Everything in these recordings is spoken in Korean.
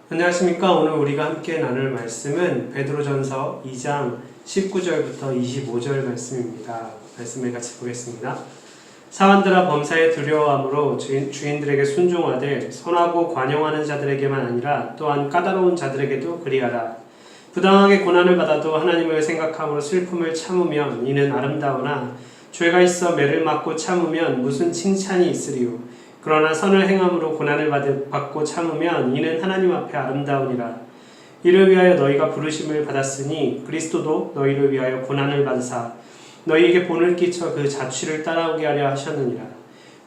안녕하십니까. 오늘 우리가 함께 나눌 말씀은 베드로전서 2장 19절부터 25절 말씀입니다. 말씀을 같이 보겠습니다. 사환들아 범사에 두려워함으로 주인들에게 순종하되 선하고 관용하는 자들에게만 아니라 또한 까다로운 자들에게도 그리하라. 부당하게 고난을 받아도 하나님을 생각함으로 슬픔을 참으면 이는 아름다우나 죄가 있어 매를 맞고 참으면 무슨 칭찬이 있으리요. 그러나 선을 행함으로 고난을 받고 참으면 이는 하나님 앞에 아름다우니라. 이를 위하여 너희가 부르심을 받았으니 그리스도도 너희를 위하여 고난을 받으사 너희에게 본을 끼쳐 그 자취를 따라오게 하려 하셨느니라.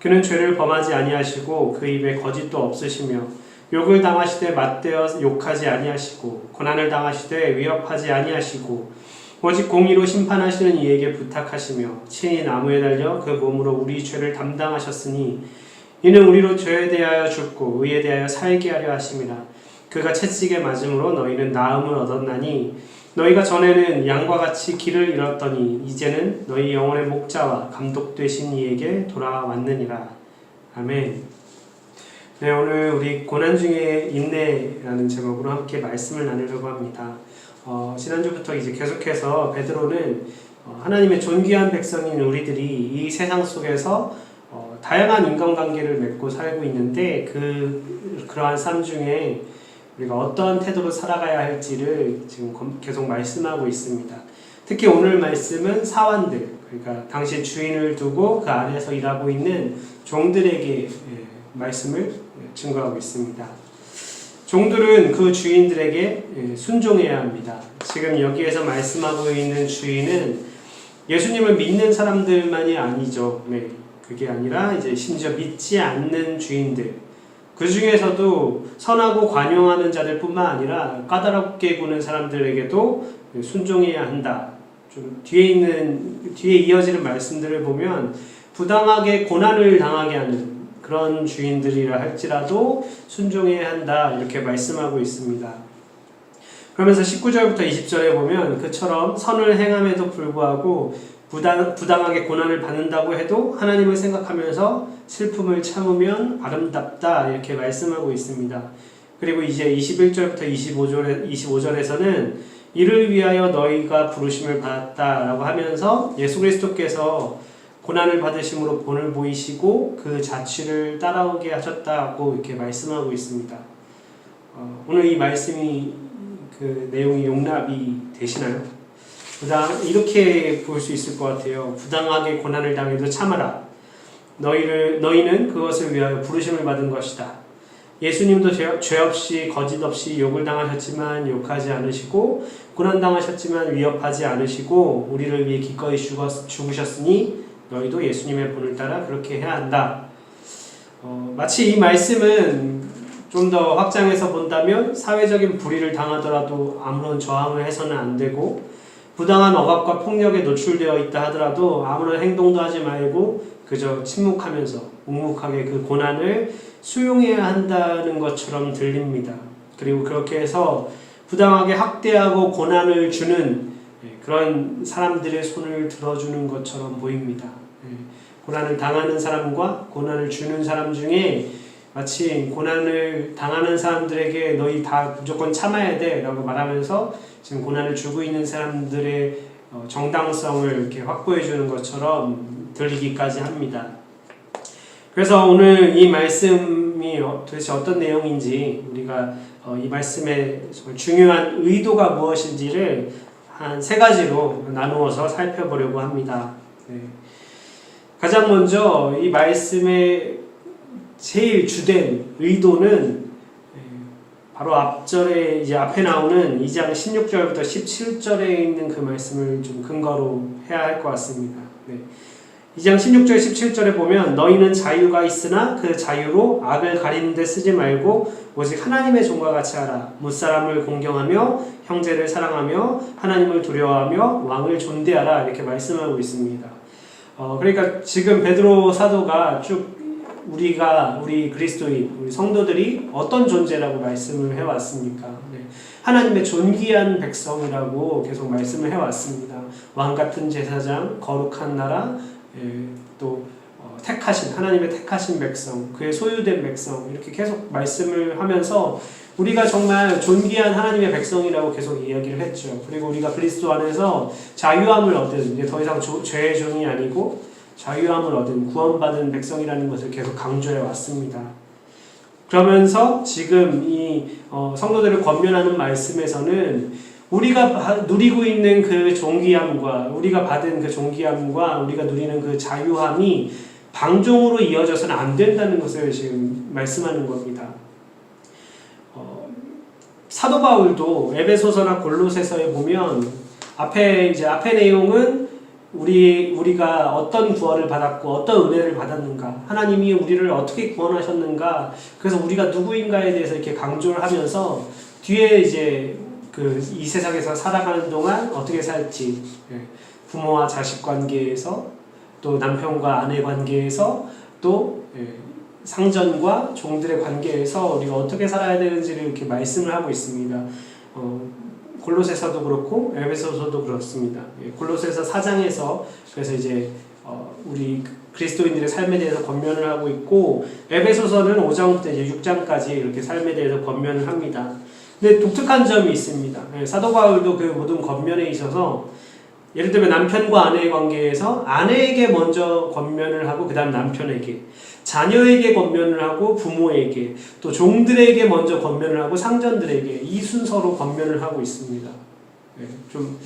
그는 죄를 범하지 아니하시고 그 입에 거짓도 없으시며 욕을 당하시되 맞대어 욕하지 아니하시고 고난을 당하시되 위협하지 아니하시고 오직 공의로 심판하시는 이에게 부탁하시며 친히 나무에 달려 그 몸으로 우리 죄를 담당하셨으니 이는 우리로 죄에 대하여 죽고 의에 대하여 살게 하려 하심이라. 그가 채찍에 맞음으로 너희는 나음을 얻었나니 너희가 전에는 양과 같이 길을 잃었더니 이제는 너희 영혼의 목자와 감독 되신 이에게 돌아왔느니라. 아멘. 네, 오늘 우리 고난 중에 인내라는 제목으로 함께 말씀을 나누려고 합니다. 지난주부터 이제 계속해서 베드로는 하나님의 존귀한 백성인 우리들이 이 세상 속에서 다양한 인간관계를 맺고 살고 있는데 그러한 삶 중에 우리가 어떠한 태도로 살아가야 할지를 지금 계속 말씀하고 있습니다. 특히 오늘 말씀은 사환들, 그러니까 당시 주인을 두고 그 안에서 일하고 있는 종들에게 말씀을 증거하고 있습니다. 종들은 그 주인들에게 순종해야 합니다. 지금 여기에서 말씀하고 있는 주인은 예수님을 믿는 사람들만이 아니죠. 그게 아니라 이제 심지어 믿지 않는 주인들, 그 중에서도 선하고 관용하는 자들 뿐만 아니라 까다롭게 구는 사람들에게도 순종해야 한다. 좀 뒤에 이어지는 말씀들을 보면 부당하게 고난을 당하게 하는 그런 주인들이라 할지라도 순종해야 한다, 이렇게 말씀하고 있습니다. 그러면서 19절부터 20절에 보면 그처럼 선을 행함에도 불구하고 부당하게 고난을 받는다고 해도 하나님을 생각하면서 슬픔을 참으면 아름답다, 이렇게 말씀하고 있습니다. 그리고 이제 21절부터 25절에서는 이를 위하여 너희가 부르심을 받았다라고 하면서 예수 그리스도께서 고난을 받으심으로 본을 보이시고 그 자취를 따라오게 하셨다고 이렇게 말씀하고 있습니다. 오늘 이 말씀이 그 내용이 용납이 되시나요? 이렇게 볼 수 있을 것 같아요. 부당하게 고난을 당해도 참아라. 너희는 그것을 위하여 부르심을 받은 것이다. 예수님도 죄 없이 거짓 없이 욕을 당하셨지만 욕하지 않으시고 고난 당하셨지만 위협하지 않으시고 우리를 위해 기꺼이 죽으셨으니 너희도 예수님의 본을 따라 그렇게 해야 한다. 마치 이 말씀은 좀 더 확장해서 본다면 사회적인 불의를 당하더라도 아무런 저항을 해서는 안 되고 부당한 억압과 폭력에 노출되어 있다 하더라도 아무런 행동도 하지 말고 그저 침묵하면서 묵묵하게 그 고난을 수용해야 한다는 것처럼 들립니다. 그리고 그렇게 해서 부당하게 학대하고 고난을 주는 그런 사람들의 손을 들어주는 것처럼 보입니다. 고난을 당하는 사람과 고난을 주는 사람 중에 마치 고난을 당하는 사람들에게 너희 다 무조건 참아야 돼 라고 말하면서 지금 고난을 주고 있는 사람들의 정당성을 이렇게 확보해 주는 것처럼 들리기까지 합니다. 그래서 오늘 이 말씀이 도대체 어떤 내용인지, 우리가 이 말씀의 중요한 의도가 무엇인지를 한 3가지로 나누어서 살펴보려고 합니다. 가장 먼저 이 말씀의 제일 주된 의도는 바로 앞에 나오는 2장 16절부터 17절에 있는 그 말씀을 좀 근거로 해야 할 것 같습니다. 2장 16절 17절에 보면 너희는 자유가 있으나 그 자유로 악을 가리는 데 쓰지 말고 오직 하나님의 종과 같이 하라. 무사람을 공경하며 형제를 사랑하며 하나님을 두려워하며 왕을 존대하라, 이렇게 말씀하고 있습니다. 그러니까 지금 베드로 사도가 쭉 우리 그리스도인, 우리 성도들이 어떤 존재라고 말씀을 해왔습니까? 하나님의 존귀한 백성이라고 계속 말씀을 해왔습니다. 왕같은 제사장, 거룩한 나라, 또 택하신 하나님의 택하신 백성, 그의 소유된 백성 이렇게 계속 말씀을 하면서 우리가 정말 존귀한 하나님의 백성이라고 계속 이야기를 했죠. 그리고 우리가 그리스도 안에서 자유함을 얻은, 이제 더 이상 죄의 종이 아니고 자유함을 얻은 구원받은 백성이라는 것을 계속 강조해 왔습니다. 그러면서 지금 이 성도들을 권면하는 말씀에서는 우리가 누리고 있는 그 존귀함과 우리가 받은 그 존귀함과 우리가 누리는 그 자유함이 방종으로 이어져서는 안 된다는 것을 지금 말씀하는 겁니다. 사도 바울도 에베소서나 골로새서에 보면 앞에 내용은 우리가 어떤 구원을 받았고 어떤 은혜를 받았는가, 하나님이 우리를 어떻게 구원하셨는가, 그래서 우리가 누구인가에 대해서 이렇게 강조를 하면서 뒤에 이제 이 세상에서 살아가는 동안 어떻게 살지, 부모와 자식 관계에서 또 남편과 아내 관계에서 또 상전과 종들의 관계에서 우리가 어떻게 살아야 되는지를 이렇게 말씀을 하고 있습니다. 골로새서도 그렇고 에베소서도 그렇습니다. 골로새서 4장에서 그래서 이제 우리 그리스도인들의 삶에 대해서 권면을 하고 있고, 에베소서는 5장부터 이제 6장까지 이렇게 삶에 대해서 권면을 합니다. 근데 독특한 점이 있습니다. 사도 바울도 그 모든 권면에 있어서 예를 들면 남편과 아내의 관계에서 아내에게 먼저 권면을 하고 그 다음 남편에게, 자녀에게 권면을 하고 부모에게, 또 종들에게 먼저 권면을 하고 상전들에게, 이 순서로 권면을 하고 있습니다. 좀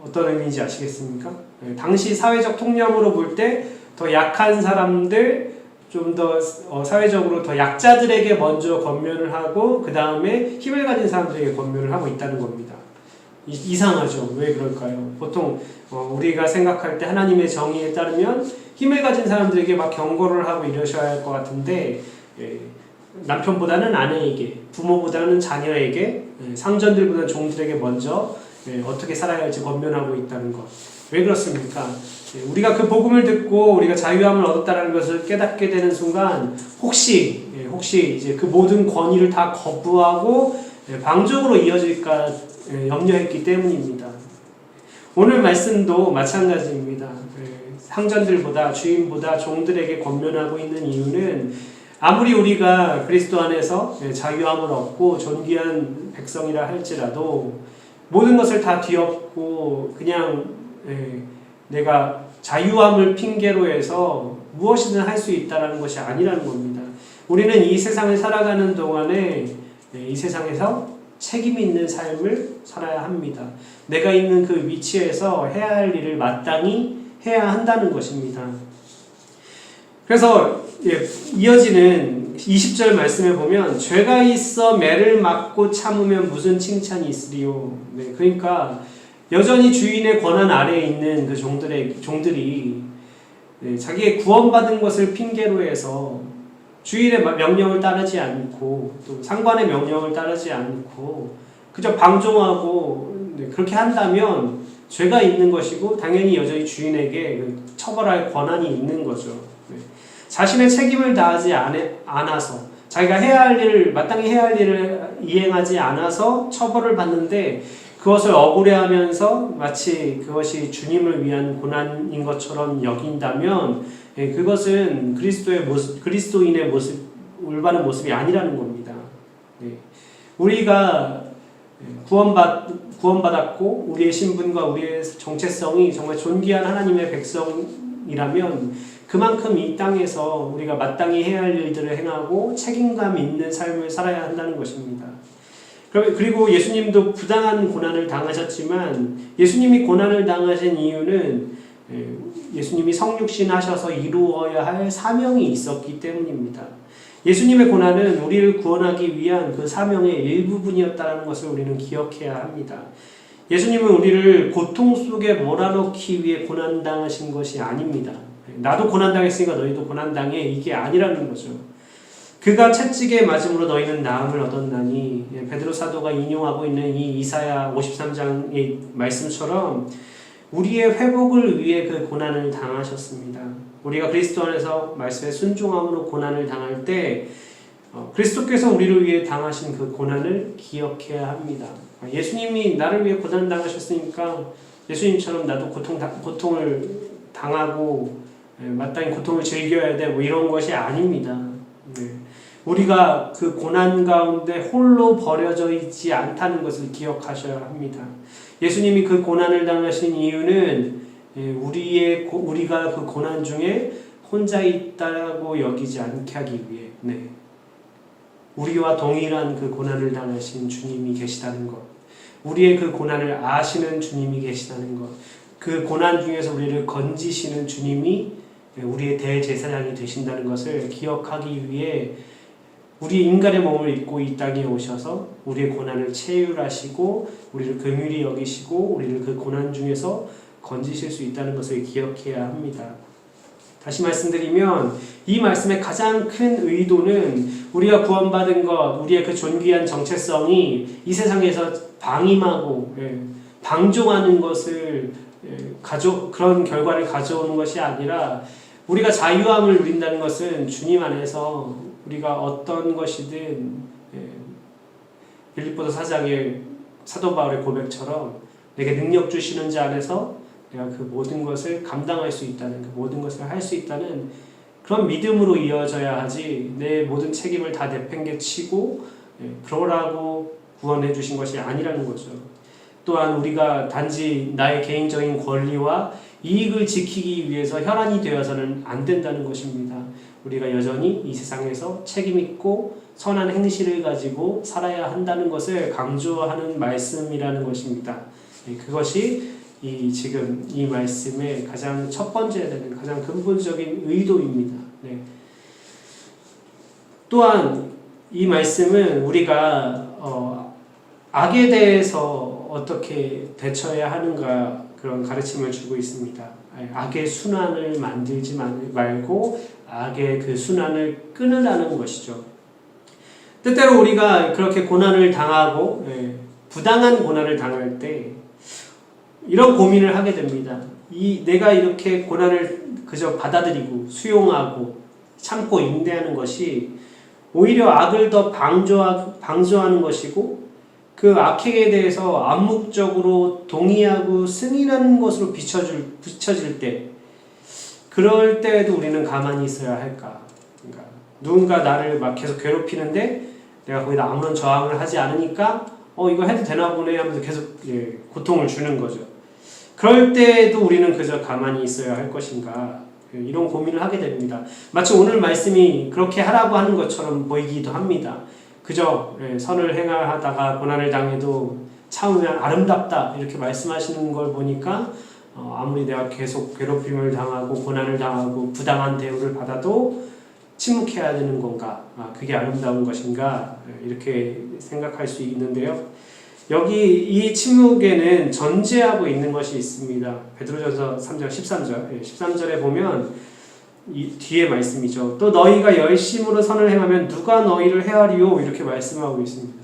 어떤 의미인지 아시겠습니까? 당시 사회적 통념으로 볼 때 더 약한 사람들, 좀 더 사회적으로 더 약자들에게 먼저 권면을 하고 그 다음에 힘을 가진 사람들에게 권면을 하고 있다는 겁니다. 이상하죠? 왜 그럴까요? 보통 우리가 생각할 때 하나님의 정의에 따르면 힘을 가진 사람들에게 막 경고를 하고 이러셔야 할 것 같은데, 남편보다는 아내에게, 부모보다는 자녀에게, 상전들보다는 종들에게 먼저 어떻게 살아야 할지 권면하고 있다는 것. 왜 그렇습니까? 우리가 그 복음을 듣고 우리가 자유함을 얻었다는 것을 깨닫게 되는 순간 혹시 이제 그 모든 권위를 다 거부하고 방종으로 이어질까 염려했기 때문입니다. 오늘 말씀도 마찬가지입니다. 상전들보다, 주인보다 종들에게 권면하고 있는 이유는 아무리 우리가 그리스도 안에서 자유함을 얻고 존귀한 백성이라 할지라도 모든 것을 다 뒤엎고 그냥 내가 자유함을 핑계로 해서 무엇이든 할 수 있다는 것이 아니라는 겁니다. 우리는 이 세상을 살아가는 동안에 이 세상에서 책임 있는 삶을 살아야 합니다. 내가 있는 그 위치에서 해야 할 일을 마땅히 해야 한다는 것입니다. 그래서 이어지는 20절 말씀에 보면 죄가 있어 매를 맞고 참으면 무슨 칭찬이 있으리요. 그러니까 여전히 주인의 권한 아래에 있는 그 종들이 자기의 구원받은 것을 핑계로 해서 주인의 명령을 따르지 않고 또 상관의 명령을 따르지 않고 그저 방종하고 그렇게 한다면 죄가 있는 것이고 당연히 여전히 주인에게 처벌할 권한이 있는 거죠. 자신의 책임을 다하지 않아서 자기가 해야 할 일을 마땅히 해야 할 일을 이행하지 않아서 처벌을 받는데 그것을 억울해하면서 마치 그것이 주님을 위한 고난인 것처럼 여긴다면 그것은 그리스도인의 모습, 올바른 모습이 아니라는 겁니다. 우리가 구원받았고 우리의 신분과 우리의 정체성이 정말 존귀한 하나님의 백성이라면 그만큼 이 땅에서 우리가 마땅히 해야 할 일들을 행하고 책임감 있는 삶을 살아야 한다는 것입니다. 그리고 예수님도 부당한 고난을 당하셨지만 예수님이 고난을 당하신 이유는 예수님이 성육신 하셔서 이루어야 할 사명이 있었기 때문입니다. 예수님의 고난은 우리를 구원하기 위한 그 사명의 일부분이었다는 것을 우리는 기억해야 합니다. 예수님은 우리를 고통 속에 몰아넣기 위해 고난당하신 것이 아닙니다. 나도 고난당했으니까 너희도 고난당해, 이게 아니라는 거죠. 그가 채찍에 맞음으로 너희는 나음을 얻었나니, 베드로 사도가 인용하고 있는 이 이사야 53장의 말씀처럼 우리의 회복을 위해 그 고난을 당하셨습니다. 우리가 그리스도 안에서 말씀에 순종함으로 고난을 당할 때 그리스도께서 우리를 위해 당하신 그 고난을 기억해야 합니다. 예수님이 나를 위해 고난 당하셨으니까 예수님처럼 나도 고통을 당하고 마땅히 고통을 즐겨야 돼 뭐 이런 것이 아닙니다. 우리가 그 고난 가운데 홀로 버려져 있지 않다는 것을 기억하셔야 합니다. 예수님이 그 고난을 당하신 이유는 우리가 그 고난 중에 혼자 있다고 여기지 않게 하기 위해 우리와 동일한 그 고난을 당하신 주님이 계시다는 것, 우리의 그 고난을 아시는 주님이 계시다는 것, 그 고난 중에서 우리를 건지시는 주님이 우리의 대제사장이 되신다는 것을 기억하기 위해 우리 인간의 몸을 입고 이 땅에 오셔서 우리의 고난을 체휼하시고 우리를 긍휼히 여기시고 우리를 그 고난 중에서 건지실 수 있다는 것을 기억해야 합니다. 다시 말씀드리면 이 말씀의 가장 큰 의도는 우리가 구원받은 것, 우리의 그 존귀한 정체성이 이 세상에서 방임하고 방종하는 것을 그런 결과를 가져오는 것이 아니라 우리가 자유함을 누린다는 것은 주님 안에서 우리가 어떤 것이든 빌립보서 4장의 사도 바울의 고백처럼 내게 능력 주시는 자 안에서 내가 그 모든 것을 감당할 수 있다는, 그 모든 것을 할 수 있다는 그런 믿음으로 이어져야 하지 내 모든 책임을 다 내팽개치고 그러라고 구원해 주신 것이 아니라는 거죠. 또한 우리가 단지 나의 개인적인 권리와 이익을 지키기 위해서 혈안이 되어서는 안 된다는 것입니다. 우리가 여전히 이 세상에서 책임있고 선한 행실을 가지고 살아야 한다는 것을 강조하는 말씀이라는 것입니다. 그것이 지금 이 말씀의 가장 첫 번째 되는 가장 근본적인 의도입니다. 또한 이 말씀은 우리가 악에 대해서 어떻게 대처해야 하는가 그런 가르침을 주고 있습니다. 악의 순환을 만들지 말고 악의 그 순환을 끊으라는 것이죠. 때때로 우리가 그렇게 고난을 당하고 부당한 고난을 당할 때 이런 고민을 하게 됩니다. 내가 이렇게 고난을 그저 받아들이고 수용하고 참고 인내하는 것이 오히려 악을 더 방조하는 것이고 그 악행에 대해서 암묵적으로 동의하고 승인하는 것으로 비춰질 때 그럴 때에도 우리는 가만히 있어야 할까? 그러니까 누군가 나를 막 계속 괴롭히는데 내가 거기다 아무런 저항을 하지 않으니까 이거 해도 되나 보네 하면서 계속 고통을 주는 거죠. 그럴 때에도 우리는 그저 가만히 있어야 할 것인가? 이런 고민을 하게 됩니다. 마치 오늘 말씀이 그렇게 하라고 하는 것처럼 보이기도 합니다. 그저 선을 행하다가 고난을 당해도 참으면 아름답다 이렇게 말씀하시는 걸 보니까 아무리 내가 계속 괴롭힘을 당하고 고난을 당하고 부당한 대우를 받아도 침묵해야 되는 건가? 그게 아름다운 것인가? 이렇게 생각할 수 있는데요. 여기 이 침묵에는 전제하고 있는 것이 있습니다. 베드로전서 3장 13절 13절에 보면 이 뒤에 말씀이죠. 또 너희가 열심으로 선을 행하면 누가 너희를 헤아리요? 이렇게 말씀하고 있습니다.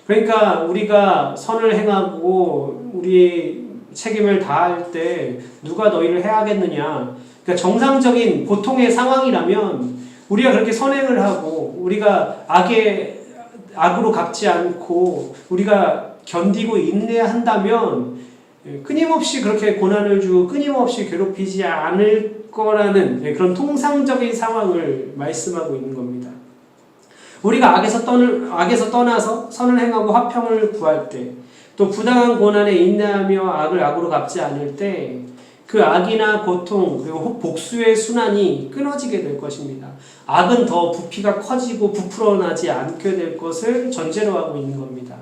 그러니까 우리가 선을 행하고 우리의 책임을 다할 때 누가 너희를 해하겠느냐? 그러니까 정상적인 보통의 상황이라면 우리가 그렇게 선행을 하고 우리가 악으로 갚지 않고 우리가 견디고 인내한다면 끊임없이 그렇게 고난을 주고 끊임없이 괴롭히지 않을 거라는 그런 통상적인 상황을 말씀하고 있는 겁니다. 우리가 악에서 떠나서 선을 행하고 화평을 구할 때, 또 부당한 고난에 인내하며 악을 악으로 갚지 않을 때 그 악이나 고통 그리고 복수의 순환이 끊어지게 될 것입니다. 악은 더 부피가 커지고 부풀어나지 않게 될 것을 전제로 하고 있는 겁니다.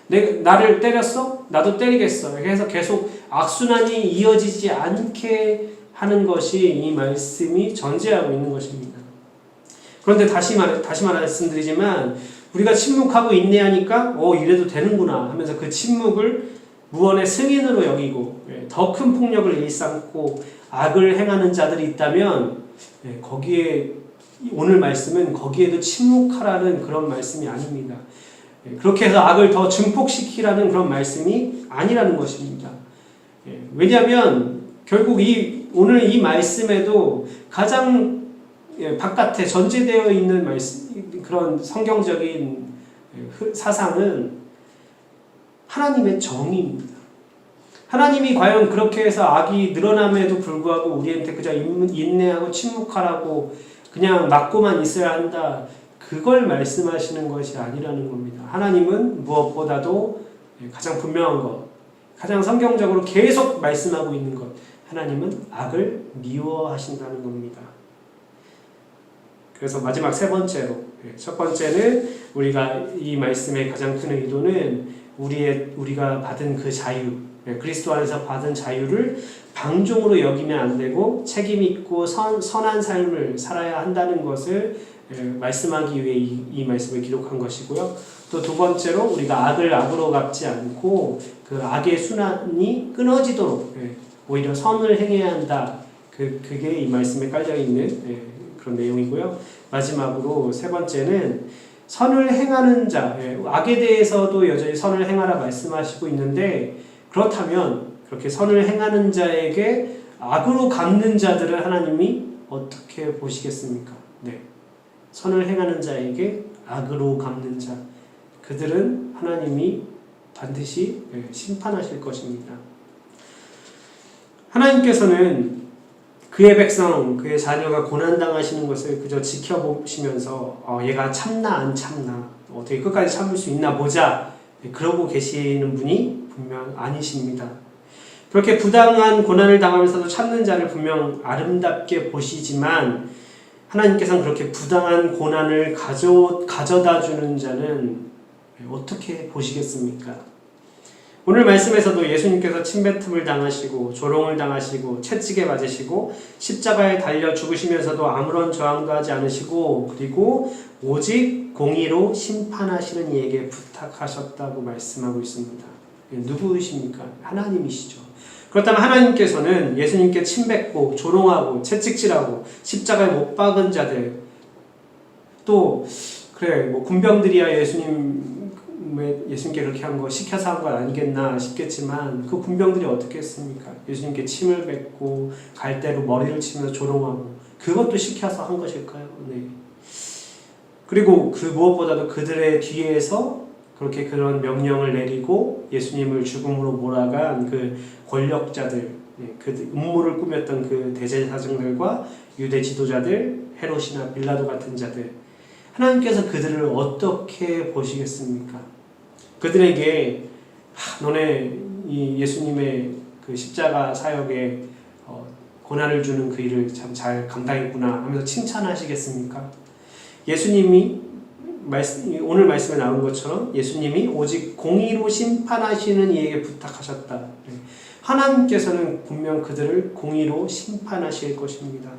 나를 때렸어? 나도 때리겠어. 그래서 계속 악순환이 이어지지 않게 하는 것이 이 말씀이 전제하고 있는 것입니다. 그런데 다시 말씀드리지만 우리가 침묵하고 인내하니까 이래도 되는구나 하면서 그 침묵을 무언의 승인으로 여기고 더 큰 폭력을 일삼고 악을 행하는 자들이 있다면 거기에 오늘 말씀은 거기에도 침묵하라는 그런 말씀이 아닙니다. 그렇게 해서 악을 더 증폭시키라는 그런 말씀이 아니라는 것입니다. 왜냐하면 결국 오늘 이 말씀에도 가장 바깥에 전제되어 있는 그런 성경적인 사상은 하나님의 정의입니다. 하나님이 과연 그렇게 해서 악이 늘어남에도 불구하고 우리한테 그저 인내하고 침묵하라고 그냥 막고만 있어야 한다, 그걸 말씀하시는 것이 아니라는 겁니다. 하나님은 무엇보다도 가장 분명한 것, 가장 성경적으로 계속 말씀하고 있는 것, 하나님은 악을 미워하신다는 겁니다. 그래서 마지막 세 번째로, 첫 번째는 우리가 이 말씀의 가장 큰 의도는 우리가 받은 그 자유, 그리스도 안에서 받은 자유를 방종으로 여기면 안 되고 책임있고 선한 삶을 살아야 한다는 것을 말씀하기 위해 이 말씀을 기록한 것이고요. 또 두 번째로 우리가 악을 악으로 갚지 않고 그 악의 순환이 끊어지도록 오히려 선을 행해야 한다. 그게 이 말씀에 깔려있는 그런 내용이고요. 마지막으로 세 번째는 선을 행하는 자, 악에 대해서도 여전히 선을 행하라 말씀하시고 있는데, 그렇다면 그렇게 선을 행하는 자에게 악으로 갚는 자들을 하나님이 어떻게 보시겠습니까? 선을 행하는 자에게 악으로 갚는 자, 그들은 하나님이 반드시 심판하실 것입니다. 하나님께서는 그의 백성, 그의 자녀가 고난당하시는 것을 그저 지켜보시면서 얘가 참나 안 참나, 어떻게 끝까지 참을 수 있나 보자, 그러고 계시는 분이 분명 아니십니다. 그렇게 부당한 고난을 당하면서도 참는 자를 분명 아름답게 보시지만, 하나님께서는 그렇게 부당한 고난을 가져다 주는 자는 어떻게 보시겠습니까? 오늘 말씀에서도 예수님께서 침뱉음을 당하시고 조롱을 당하시고 채찍에 맞으시고 십자가에 달려 죽으시면서도 아무런 저항도 하지 않으시고, 그리고 오직 공의로 심판하시는 이에게 부탁하셨다고 말씀하고 있습니다. 누구이십니까? 하나님이시죠. 그렇다면 하나님께서는 예수님께 침뱉고 조롱하고 채찍질하고 십자가에 못 박은 자들, 또 군병들이야 예수님께 그렇게 한 거 시켜서 한 건 아니겠나 싶겠지만, 그 군병들이 어떻게 했습니까? 예수님께 침을 뱉고 갈대로 머리를 치면서 조롱하고, 그것도 시켜서 한 것일까요? 그리고 그 무엇보다도 그들의 뒤에서 그렇게 그런 명령을 내리고 예수님을 죽음으로 몰아간 그 권력자들, 그 음모를 꾸몄던 그 대제사장들과 유대 지도자들, 헤롯이나 빌라도 같은 자들, 하나님께서 그들을 어떻게 보시겠습니까? 그들에게 너네 이 예수님의 그 십자가 사역에 고난을 주는 그 일을 참 잘 감당했구나 하면서 칭찬하시겠습니까? 예수님이 오늘 말씀에 나온 것처럼 예수님이 오직 공의로 심판하시는 이에게 부탁하셨다. 하나님께서는 분명 그들을 공의로 심판하실 것입니다.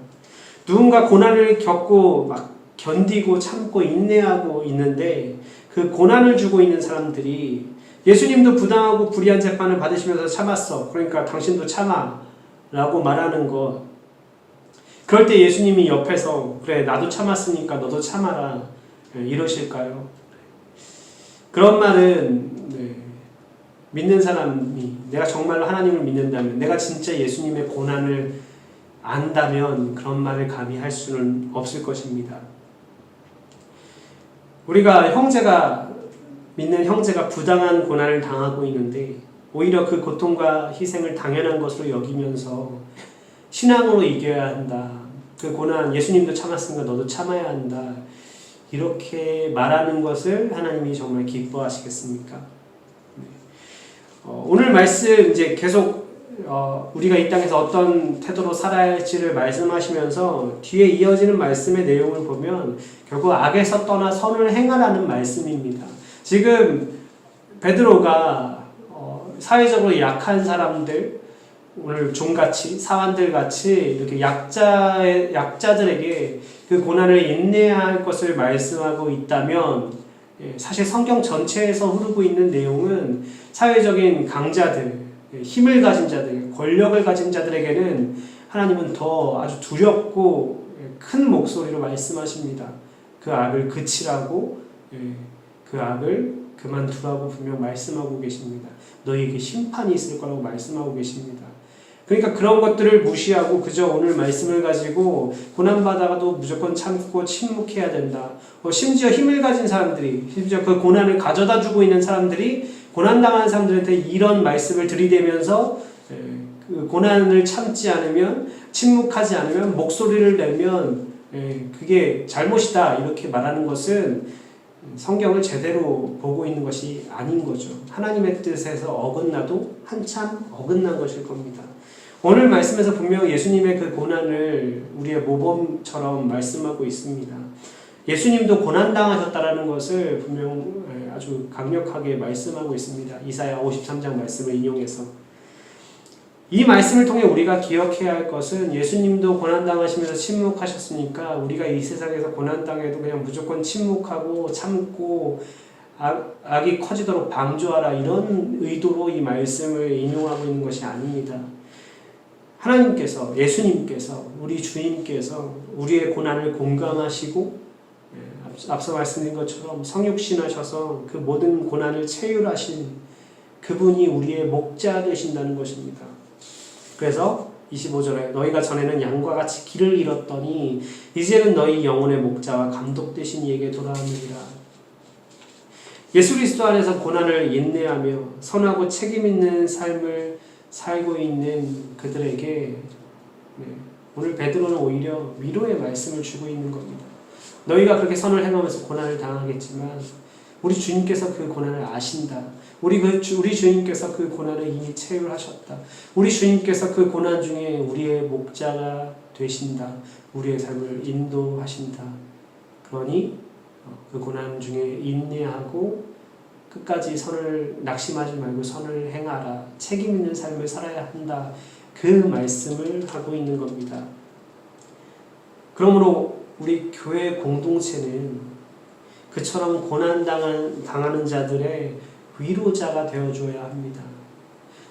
누군가 고난을 겪고 막 견디고 참고 인내하고 있는데, 그 고난을 주고 있는 사람들이 예수님도 부당하고 불의한 재판을 받으시면서 참았어, 그러니까 당신도 참아 라고 말하는 것, 그럴 때 예수님이 옆에서 그래 나도 참았으니까 너도 참아라 이러실까요? 그런 말은 믿는 사람이, 내가 정말로 하나님을 믿는다면, 내가 진짜 예수님의 고난을 안다면 그런 말을 감히 할 수는 없을 것입니다. 우리가 믿는 형제가 부당한 고난을 당하고 있는데 오히려 그 고통과 희생을 당연한 것으로 여기면서 신앙으로 이겨야 한다, 그 고난 예수님도 참았으니까 너도 참아야 한다, 이렇게 말하는 것을 하나님이 정말 기뻐하시겠습니까? 오늘 말씀 이제 계속 우리가 이 땅에서 어떤 태도로 살아야 할지를 말씀하시면서 뒤에 이어지는 말씀의 내용을 보면 결국 악에서 떠나 선을 행하라는 말씀입니다. 지금 베드로가 사회적으로 약한 사람들, 오늘 종같이 사환들같이 이렇게 약자들에게 그 고난을 인내할 것을 말씀하고 있다면, 사실 성경 전체에서 흐르고 있는 내용은 사회적인 강자들, 힘을 가진 자들, 권력을 가진 자들에게는 하나님은 더 아주 두렵고 큰 목소리로 말씀하십니다. 그 악을 그치라고, 그 악을 그만두라고 분명 말씀하고 계십니다. 너희에게 심판이 있을 거라고 말씀하고 계십니다. 그러니까 그런 것들을 무시하고 그저 오늘 말씀을 가지고 고난받아도 무조건 참고 침묵해야 된다. 심지어 힘을 가진 사람들이, 심지어 그 고난을 가져다 주고 있는 사람들이 고난당하는 사람들한테 이런 말씀을 들이대면서 그 고난을 참지 않으면, 침묵하지 않으면, 목소리를 내면 그게 잘못이다 이렇게 말하는 것은 성경을 제대로 보고 있는 것이 아닌 거죠. 하나님의 뜻에서 어긋나도 한참 어긋난 것일 겁니다. 오늘 말씀에서 분명히 예수님의 그 고난을 우리의 모범처럼 말씀하고 있습니다. 예수님도 고난당하셨다라는 것을 분명 아주 강력하게 말씀하고 있습니다. 이사야 53장 말씀을 인용해서. 이 말씀을 통해 우리가 기억해야 할 것은 예수님도 고난당하시면서 침묵하셨으니까 우리가 이 세상에서 고난당해도 그냥 무조건 침묵하고 참고 악이 커지도록 방조하라 이런 의도로 이 말씀을 인용하고 있는 것이 아닙니다. 하나님께서, 예수님께서, 우리 주님께서 우리의 고난을 공감하시고 앞서 말씀드린 것처럼 성육신하셔서 그 모든 고난을 체휼하신 그분이 우리의 목자 되신다는 것입니다. 그래서 25절에 너희가 전에는 양과 같이 길을 잃었더니 이제는 너희 영혼의 목자와 감독 되신 이에게 돌아오느니라. 예수 그리스도 안에서 고난을 인내하며 선하고 책임 있는 삶을 살고 있는 그들에게 오늘 베드로는 오히려 위로의 말씀을 주고 있는 겁니다. 너희가 그렇게 선을 행하면서 고난을 당하겠지만 우리 주님께서 그 고난을 아신다. 우리 주님께서 그 고난을 이미 체휼하셨다. 우리 주님께서 그 고난 중에 우리의 목자가 되신다. 우리의 삶을 인도하신다. 그러니 그 고난 중에 인내하고 끝까지 선을 낙심하지 말고 선을 행하라. 책임 있는 삶을 살아야 한다. 그 말씀을 하고 있는 겁니다. 그러므로 우리 교회 공동체는 그처럼 고난당하는 자들의 위로자가 되어줘야 합니다.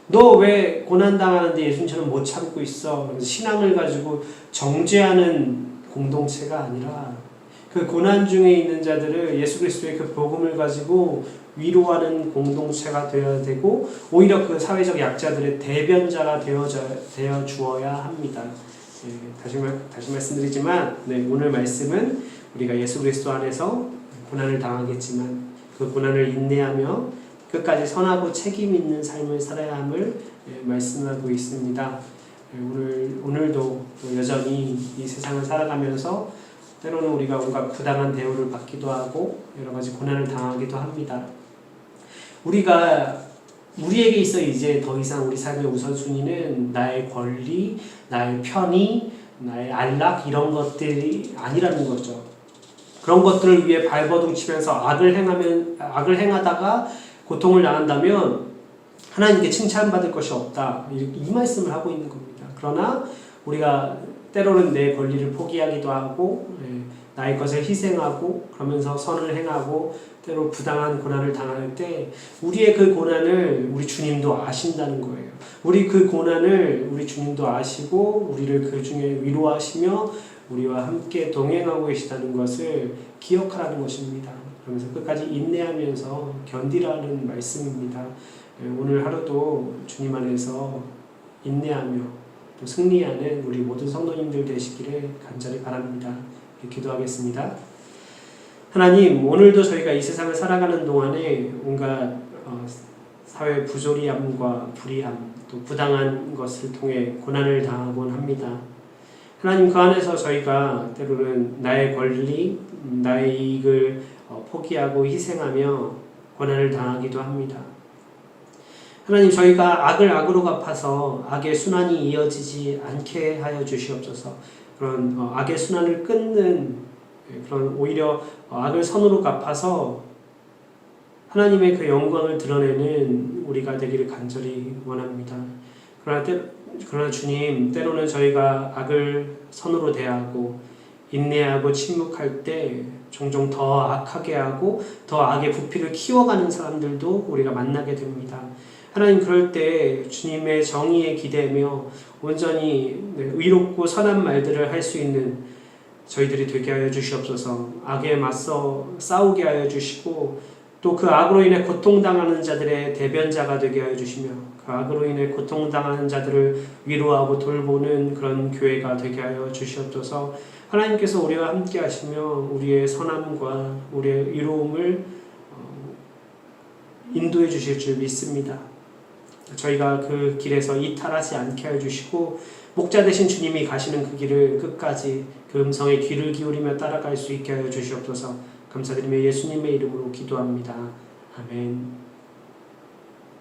너 왜 고난당하는데 예수님처럼 못 참고 있어? 신앙을 가지고 정죄하는 공동체가 아니라 그 고난 중에 있는 자들을 예수 그리스도의 그 복음을 가지고 위로하는 공동체가 되어야 되고 오히려 그 사회적 약자들의 대변자가 되어 주어야 합니다. 다시 말씀드리지만 오늘 말씀은 우리가 예수 그리스도 안에서 고난을 당하겠지만 그 고난을 인내하며 끝까지 선하고 책임 있는 삶을 살아야 함을 말씀하고 있습니다. 오늘도 여전히 이 세상을 살아가면서 때로는 우리가 온갖 부당한 대우를 받기도 하고 여러 가지 고난을 당하기도 합니다. 우리에게 있어 이제 더 이상 우리 삶의 우선순위는 나의 권리, 나의 편의, 나의 안락 이런 것들이 아니라는 거죠. 그런 것들을 위해 발버둥 치면서 악을 행하다가 고통을 당한다면 하나님께 칭찬받을 것이 없다. 이 말씀을 하고 있는 겁니다. 그러나 우리가 때로는 내 권리를 포기하기도 하고 나의 것을 희생하고 그러면서 선을 행하고 때로 부당한 고난을 당할 때 우리의 그 고난을 우리 주님도 아신다는 거예요. 우리 그 고난을 우리 주님도 아시고 우리를 그 중에 위로하시며 우리와 함께 동행하고 계시다는 것을 기억하라는 것입니다. 그러면서 끝까지 인내하면서 견디라는 말씀입니다. 오늘 하루도 주님 안에서 인내하며 또 승리하는 우리 모든 성도님들 되시기를 간절히 바랍니다. 기도하겠습니다. 하나님, 오늘도 저희가 이 세상을 살아가는 동안에 온갖 사회 부조리함과 불의함, 또 부당한 것을 통해 고난을 당하곤 합니다. 하나님, 그 안에서 저희가 때로는 나의 권리, 나의 이익을 포기하고 희생하며 고난을 당하기도 합니다. 하나님, 저희가 악을 악으로 갚아서 악의 순환이 이어지지 않게 하여 주시옵소서. 그런 악의 순환을 끊는 그런 오히려 악을 선으로 갚아서 하나님의 그 영광을 드러내는 우리가 되기를 간절히 원합니다. 그러나 주님, 때로는 저희가 악을 선으로 대하고 인내하고 침묵할 때 종종 더 악하게 하고 더 악의 부피를 키워가는 사람들도 우리가 만나게 됩니다. 하나님, 그럴 때 주님의 정의에 기대며 온전히 의롭고 선한 말들을 할 수 있는 저희들이 되게 하여 주시옵소서. 악에 맞서 싸우게 하여 주시고 또 그 악으로 인해 고통당하는 자들의 대변자가 되게 하여 주시며 그 악으로 인해 고통당하는 자들을 위로하고 돌보는 그런 교회가 되게 하여 주시옵소서. 하나님께서 우리와 함께 하시며 우리의 선함과 우리의 위로움을 인도해 주실 줄 믿습니다. 저희가 그 길에서 이탈하지 않게 해주시고 목자 되신 주님이 가시는 그 길을 끝까지 그 음성에 귀를 기울이며 따라갈 수 있게 하여 주시옵소서. 감사드리며 예수님의 이름으로 기도합니다. 아멘.